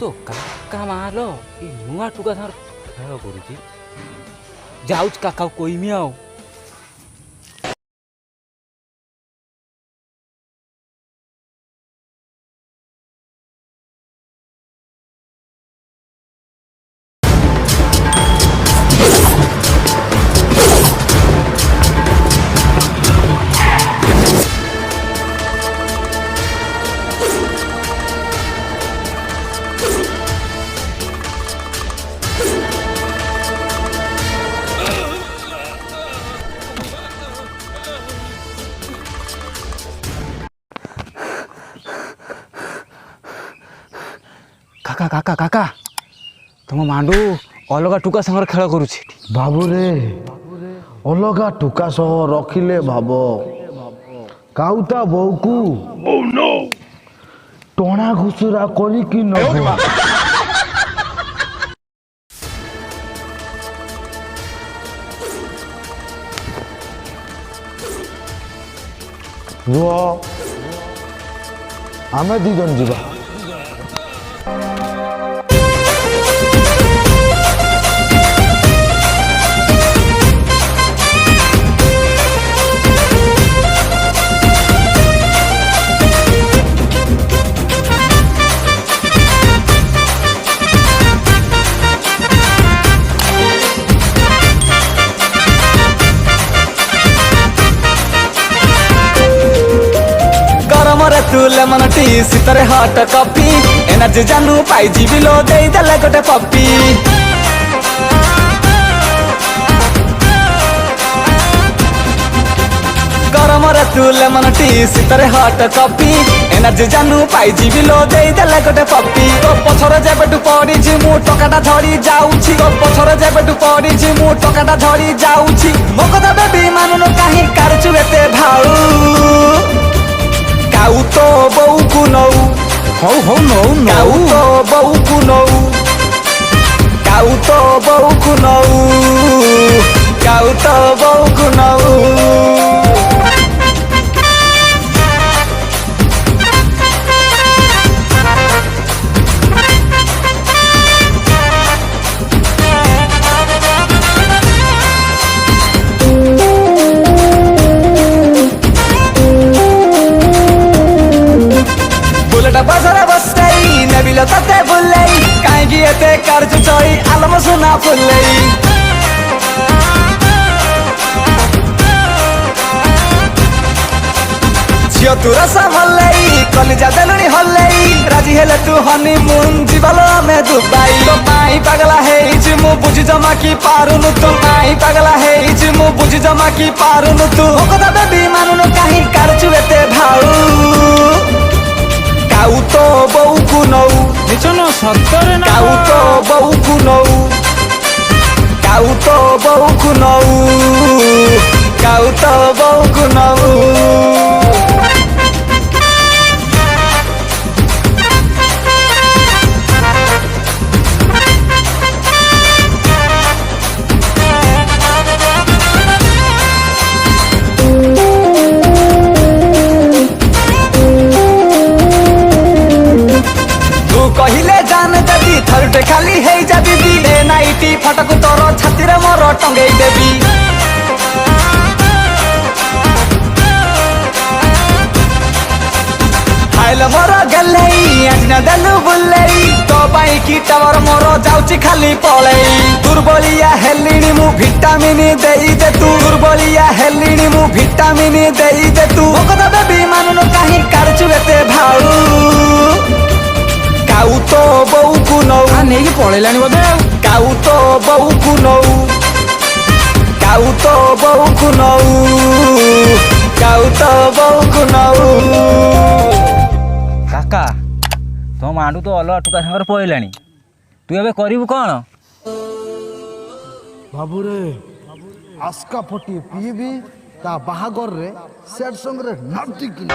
तो काका मालो ये नुआ टुका सार खेल करूची जाउच काका कोइमी आउ काका काका काका तुम मांडू अलग टुका संगर खेल करूची बाबू रे अलगा टुका सह रखिले भाब काउता बो को टणा घुसुरा करिकी न आमे दी जन जीवा तू लेमन टी सीतरे हट कॉफी एनर्जी जानू पाई जीवी लो दे देले गोटे पप्पी गरम रे तू लेमन टी सीतरे हट कॉफी एनर्जी जानू पाई जीवी लो दे देले गोटे पप्पी तो पछरे जेबेटू पड़ी जी मु टकाटा धरी जाउछी तो पछरे जेबेटू पड़ी जी मु टकाटा धरी जाउछी मो कथा बेबी मानुनो काहे करछु एते भाऊ काऊ तो बऊ को नौ हो नो काऊ तो बऊ को नौ काऊ तो बऊ को नौ काऊ तो बऊ को नौ बसरा बसई नबिल तते बुलई काहेकि एते कर्ज चई आलम सुना फुलई झियो तू रसमलई कलिजा देलुनी हलई राजी हेले तू हनीमून जीवालो आमे दुबई तो माई पागला हेइछि मु बुझी जमा की पारुनु तो माई पागला हेइछि मु बुझी जमा की पारुनु तू ओ कथा बेबी मानुनो काहे करछु एते भाऊ काऊ तो बऊ को नौ निचनो सत्तरे ना काऊ तो बऊ को नौ काऊ तो बऊ को नौ काऊ तो बऊ को नौ कहिले जान देवी थरुटे खाली हे जा दीदी ए नाइटी फटक तोर छाती रे मोर टंगई देवी हाइल मोर गल्लई आज न देलु बुल्लई तो पाई की टावर मोर जाउची खाली पळई दुर्बलिया हेलिनी मु विटामिन देई दे तू दुर्बलिया हेलिनी मु विटामिन देई दे तू ओ कथा बेबी मानुनो काहे करछु एते भाऊ काऊ तो बऊ को नौ नहीं पळेलानी बोधे काऊ तो बऊ को नौ काऊ तो बऊ को नौ काऊ तो बऊ को नौ काका तो मांडू तो अलग टुका संगर पळेलानी तू एबे करिवु कोन बाबू रे आस्का फटी पीबी ता बाहागर रे सेट संग रे नाटी की